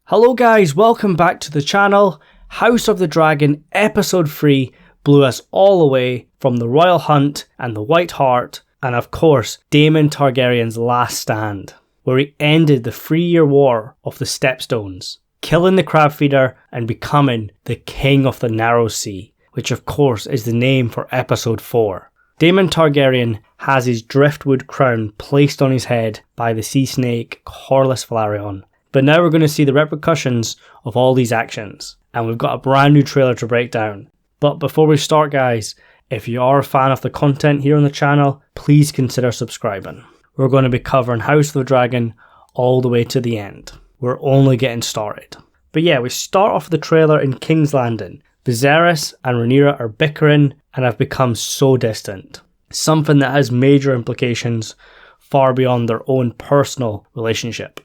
Hello guys, welcome back to the channel. House of the Dragon episode 3 blew us all away from the Royal Hunt and the White Hart, and of course Daemon Targaryen's last stand, where he ended the 3-year war of the Stepstones, killing the crab feeder and becoming the King of the Narrow Sea, which of course is the name for episode 4. Daemon Targaryen has his driftwood crown placed on his head by the sea snake Corlys Velaryon. But now we're going to see the repercussions of all these actions, and we've got a brand new trailer to break down. But before we start guys, if you are a fan of the content here on the channel, please consider subscribing. We're going to be covering House of the Dragon all the way to the end. We're only getting started. But yeah, we start off the trailer in King's Landing. Viserys and Rhaenyra are bickering and have become so distant. Something that has major implications far beyond their own personal relationship.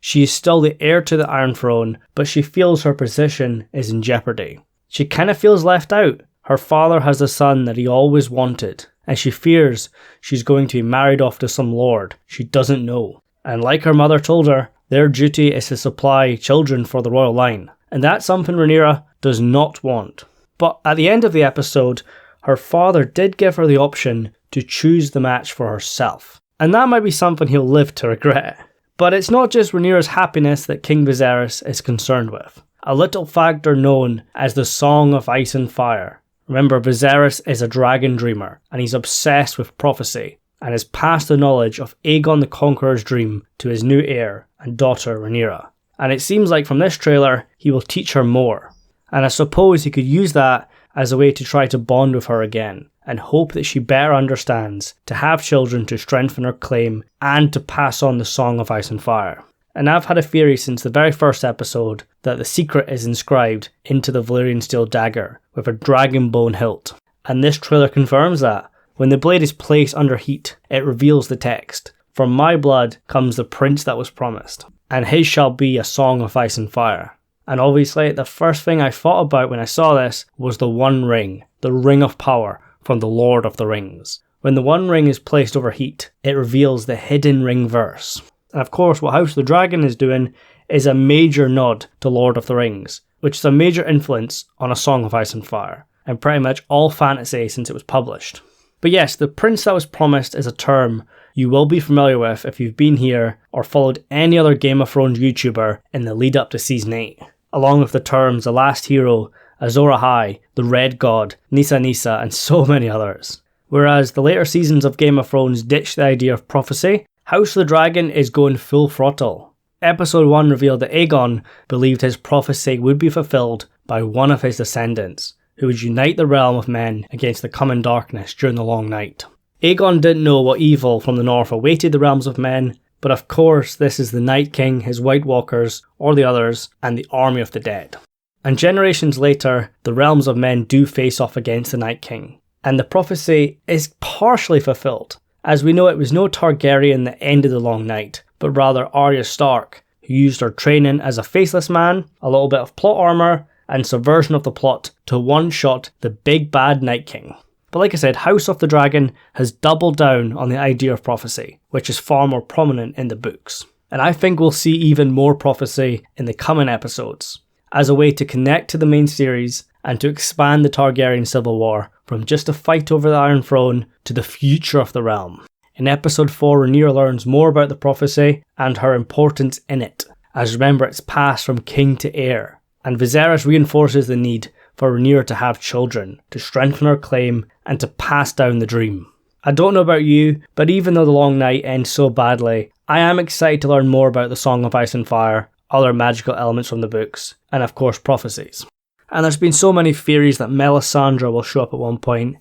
She is still the heir to the Iron Throne, but she feels her position is in jeopardy. She kind of feels left out. Her father has a son that he always wanted, and she fears she's going to be married off to some lord she doesn't know. And like her mother told her, their duty is to supply children for the royal line, and that's something Rhaenyra does not want. But at the end of the episode, her father did give her the option to choose the match for herself, and that might be something he'll live to regret. But it's not just Rhaenyra's happiness that King Viserys is concerned with. A little factor known as the Song of Ice and Fire. Remember, Viserys is a dragon dreamer, and he's obsessed with prophecy, and has passed the knowledge of Aegon the Conqueror's dream to his new heir and daughter Rhaenyra. And it seems like from this trailer, he will teach her more. And I suppose he could use that as a way to try to bond with her again, and hope that she better understands to have children to strengthen her claim and to pass on the Song of Ice and Fire. And I've had a theory since the very first episode that the secret is inscribed into the Valyrian steel dagger with a dragon bone hilt. And this trailer confirms that. When the blade is placed under heat, it reveals the text. From my blood comes the prince that was promised, and his shall be a song of ice and fire. And obviously, the first thing I thought about when I saw this was the One Ring, the Ring of Power from the Lord of the Rings. When the One Ring is placed over heat, it reveals the hidden ring verse. And of course, what House of the Dragon is doing is a major nod to Lord of the Rings, which is a major influence on A Song of Ice and Fire, and pretty much all fantasy since it was published. But yes, the Prince That Was Promised is a term you will be familiar with if you've been here or followed any other Game of Thrones YouTuber in the lead up to Season 8, along with the terms The Last Hero, Azor Ahai, The Red God, Nissa Nissa, and so many others. Whereas the later seasons of Game of Thrones ditched the idea of prophecy, House of the Dragon is going full throttle. Episode 1 revealed that Aegon believed his prophecy would be fulfilled by one of his descendants, who would unite the realm of men against the coming darkness during the long night. Aegon didn't know what evil from the north awaited the realms of men, but of course this is the Night King, his White Walkers, or the others, and the army of the dead. And generations later, the realms of men do face off against the Night King, and the prophecy is partially fulfilled. As we know, it was no Targaryen that ended the long night, but rather Arya Stark, who used her training as a faceless man, a little bit of plot armour, and subversion of the plot to one-shot the big bad Night King. But like I said, House of the Dragon has doubled down on the idea of prophecy, which is far more prominent in the books. And I think we'll see even more prophecy in the coming episodes, as a way to connect to the main series and to expand the Targaryen civil war from just a fight over the Iron Throne to the future of the realm. In episode 4, Rhaenyra learns more about the prophecy and her importance in it, as remember it's passed from king to heir, and Viserys reinforces the need for Rhaenyra to have children, to strengthen her claim and to pass down the dream. I don't know about you, but even though the long night ends so badly, I am excited to learn more about the Song of Ice and Fire, other magical elements from the books, and of course prophecies. And there's been so many theories that Melisandre will show up at one point,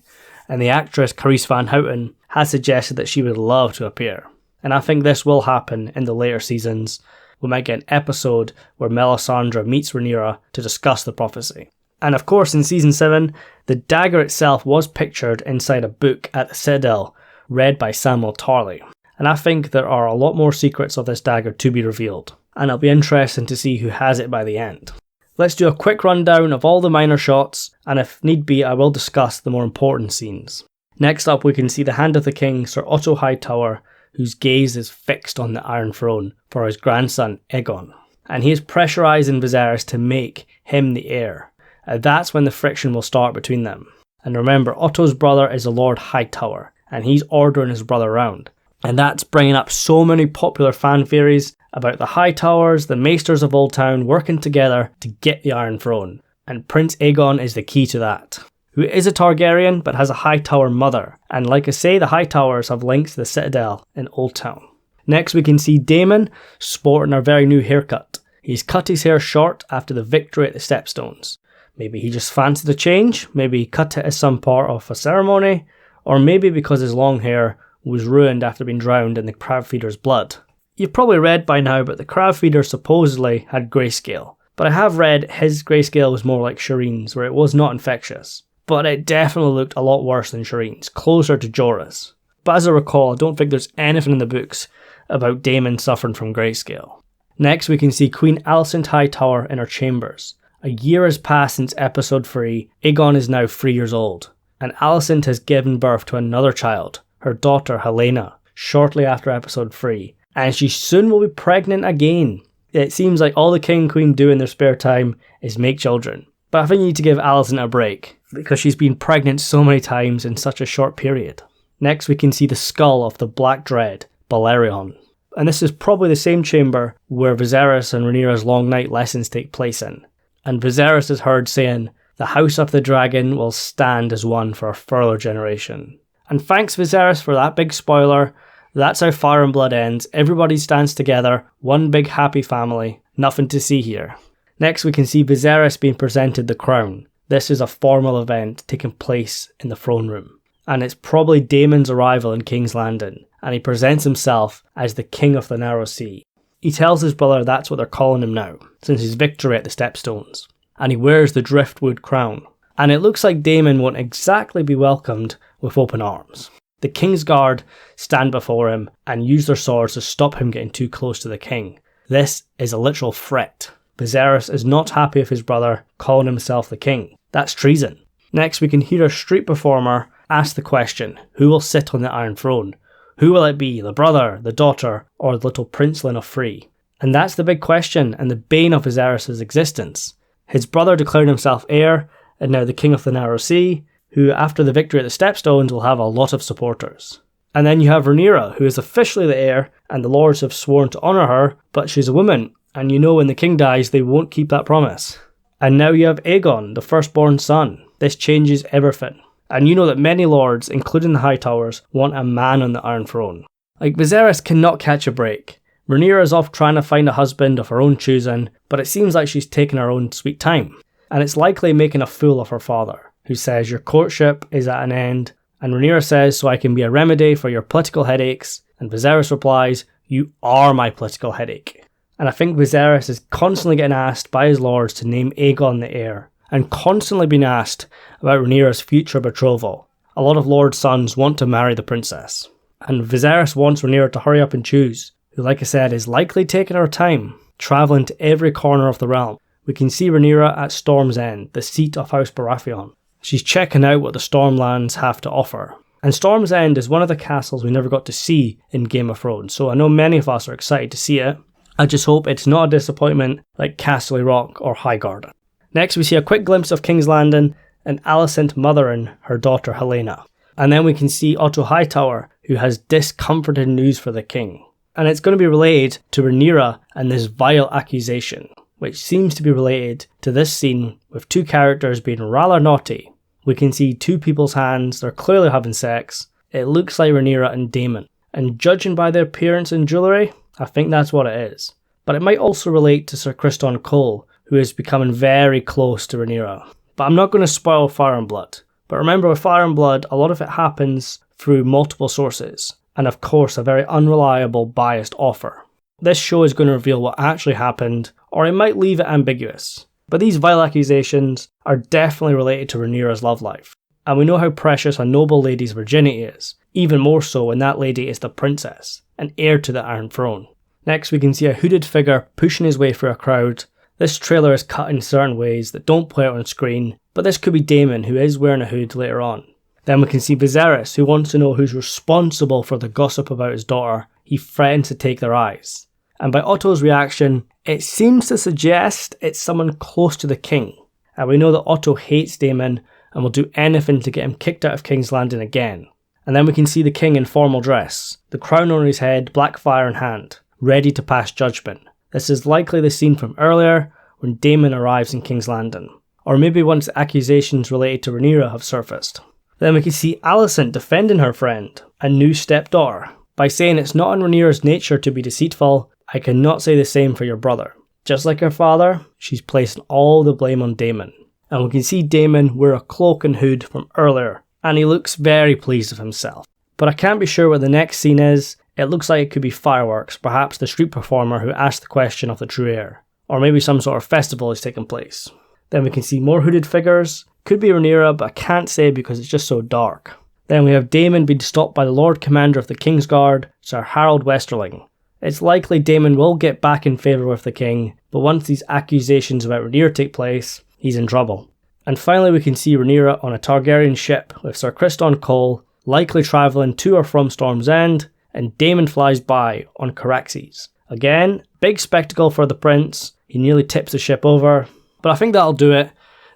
and the actress Carice Van Houten has suggested that she would love to appear. And I think this will happen in the later seasons. We might get an episode where Melisandre meets Rhaenyra to discuss the prophecy. And of course in Season 7, the dagger itself was pictured inside a book at the Citadel, read by Samuel Tarly. And I think there are a lot more secrets of this dagger to be revealed, and it'll be interesting to see who has it by the end. Let's do a quick rundown of all the minor shots, and if need be I will discuss the more important scenes. Next up we can see the Hand of the King, Sir Otto Hightower, whose gaze is fixed on the Iron Throne for his grandson Aegon. and he is pressurising Viserys to make him the heir. That's when the friction will start between them. And remember, Otto's brother is the Lord Hightower, and he's ordering his brother around. And that's bringing up so many popular fan theories about the Hightowers, the Maesters of Old Town working together to get the Iron Throne. And Prince Aegon is the key to that, who is a Targaryen but has a Hightower mother. And like I say, the Hightowers have links to the Citadel in Old Town. Next we can see Daemon sporting a very new haircut. He's cut his hair short after the victory at the Stepstones. Maybe he just fancied a change, maybe he cut it as some part of a ceremony, or maybe because his long hair was ruined after being drowned in the crab feeder's blood. You've probably read by now, but the crab feeder supposedly had grayscale. But I have read his grayscale was more like Shireen's, where it was not infectious. But it definitely looked a lot worse than Shireen's, closer to Jorah's. But as I recall, I don't think there's anything in the books about Daemon suffering from grayscale. Next we can see Queen Alicent Hightower in her chambers. A year has passed since episode 3, Aegon is now 3 years old, and Alicent has given birth to another child, her daughter Helena, shortly after episode 3, and she soon will be pregnant again. It seems like all the king and queen do in their spare time is make children. But I think you need to give Alicent a break, because she's been pregnant so many times in such a short period. Next we can see the skull of the Black Dread, Balerion. And this is probably the same chamber where Viserys and Rhaenyra's long night lessons take place in. And Viserys is heard saying, "The House of the Dragon will stand as one for a further generation." And thanks Viserys for that big spoiler. That's how Fire and Blood ends. Everybody stands together, one big happy family. Nothing to see here. Next we can see Viserys being presented the crown. This is a formal event taking place in the throne room. And it's probably Daemon's arrival in King's Landing, and he presents himself as the King of the Narrow Sea. He tells his brother that's what they're calling him now, since his victory at the Stepstones. And he wears the driftwood crown. And it looks like Daemon won't exactly be welcomed with open arms. The King's Guard stand before him and use their swords to stop him getting too close to the king. This is a literal threat. Viserys is not happy with his brother calling himself the king. That's treason. Next we can hear a street performer ask the question, who will sit on the Iron Throne? Who will it be, the brother, the daughter, or the little princeling of Free? And that's the big question and the bane of Viserys' existence. His brother declared himself heir, and now the King of the Narrow Sea, who after the victory at the Stepstones will have a lot of supporters. And then you have Rhaenyra, who is officially the heir, and the lords have sworn to honour her, but she's a woman, and you know when the king dies they won't keep that promise. And now you have Aegon, the firstborn son. This changes everything. And you know that many lords, including the Hightowers, want a man on the Iron Throne. Like, Viserys cannot catch a break. Rhaenyra is off trying to find a husband of her own choosing, but it seems like she's taking her own sweet time. And it's likely making a fool of her father, who says your courtship is at an end, and Rhaenyra says so I can be a remedy for your political headaches, and Viserys replies, you are my political headache. And I think Viserys is constantly getting asked by his lords to name Aegon the heir, and constantly being asked about Rhaenyra's future betrothal. A lot of lords' sons want to marry the princess, and Viserys wants Rhaenyra to hurry up and choose, who like I said is likely taking her time, travelling to every corner of the realm. We can see Rhaenyra at Storm's End, the seat of House Baratheon. She's checking out what the Stormlands have to offer. And Storm's End is one of the castles we never got to see in Game of Thrones, so I know many of us are excited to see it. I just hope it's not a disappointment like Castle Rock or Highgarden. Next we see a quick glimpse of King's Landing and Alicent mothering her daughter Helena. And then we can see Otto Hightower, who has discomforting news for the king. And it's going to be related to Rhaenyra and this vile accusation, which seems to be related to this scene with two characters being rather naughty. We can see two people's hands, they're clearly having sex. It looks like Rhaenyra and Daemon. And judging by their appearance and jewellery, I think that's what it is. But it might also relate to Sir Criston Cole, who is becoming very close to Rhaenyra. But I'm not going to spoil Fire and Blood. But remember, with Fire and Blood, a lot of it happens through multiple sources. And of course, a very unreliable, biased author. This show is going to reveal what actually happened, or it might leave it ambiguous. But these vile accusations are definitely related to Rhaenyra's love life. And we know how precious a noble lady's virginity is, even more so when that lady is the princess, and heir to the Iron Throne. Next we can see a hooded figure pushing his way through a crowd. This trailer is cut in certain ways that don't play out on screen, but this could be Daemon, who is wearing a hood later on. Then we can see Viserys, who wants to know who's responsible for the gossip about his daughter. He threatens to take their eyes. And by Otto's reaction, It seems to suggest it's someone close to the king. And we know that Otto hates Daemon and will do anything to get him kicked out of King's Landing again. And then we can see the king in formal dress, the crown on his head, black fire in hand, ready to pass judgment. This is likely the scene from earlier when Daemon arrives in King's Landing, or maybe once accusations related to Rhaenyra have surfaced. Then we can see Alicent defending her friend and new stepdaughter by saying it's not in Rhaenyra's nature to be deceitful. I cannot say the same for your brother. Just like her father, she's placing all the blame on Daemon. And we can see Daemon wear a cloak and hood from earlier, and he looks very pleased with himself. But I can't be sure what the next scene is. It looks like it could be fireworks, perhaps the street performer who asked the question of the true heir. Or maybe some sort of festival is taking place. Then we can see more hooded figures. Could be Rhaenyra, but I can't say because it's just so dark. Then we have Daemon being stopped by the Lord Commander of the Kingsguard, Sir Harold Westerling. It's likely Daemon will get back in favour with the king, but once these accusations about Rhaenyra take place, he's in trouble. And finally we can see Rhaenyra on a Targaryen ship with Sir Criston Cole, likely travelling to or from Storm's End, and Daemon flies by on Caraxes. Again, big spectacle for the prince. He nearly tips the ship over, but I think that'll do it.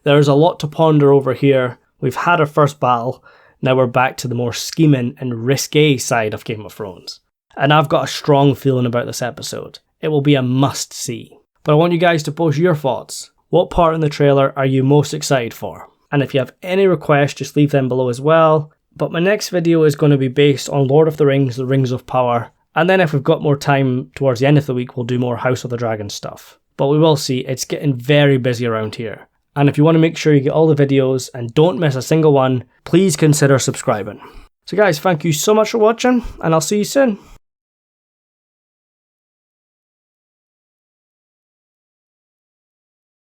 There's a lot to ponder over here. We've had our first battle, now we're back to the more scheming and risque side of Game of Thrones. And I've got a strong feeling about this episode. It will be a must-see. But I want you guys to post your thoughts. What part in the trailer are you most excited for? And if you have any requests, just leave them below as well. But my next video is going to be based on Lord of the Rings, The Rings of Power. And then if we've got more time towards the end of the week, we'll do more House of the Dragon stuff. But we will see, it's getting very busy around here. And if you want to make sure you get all the videos and don't miss a single one, please consider subscribing. So guys, thank you so much for watching, and I'll see you soon.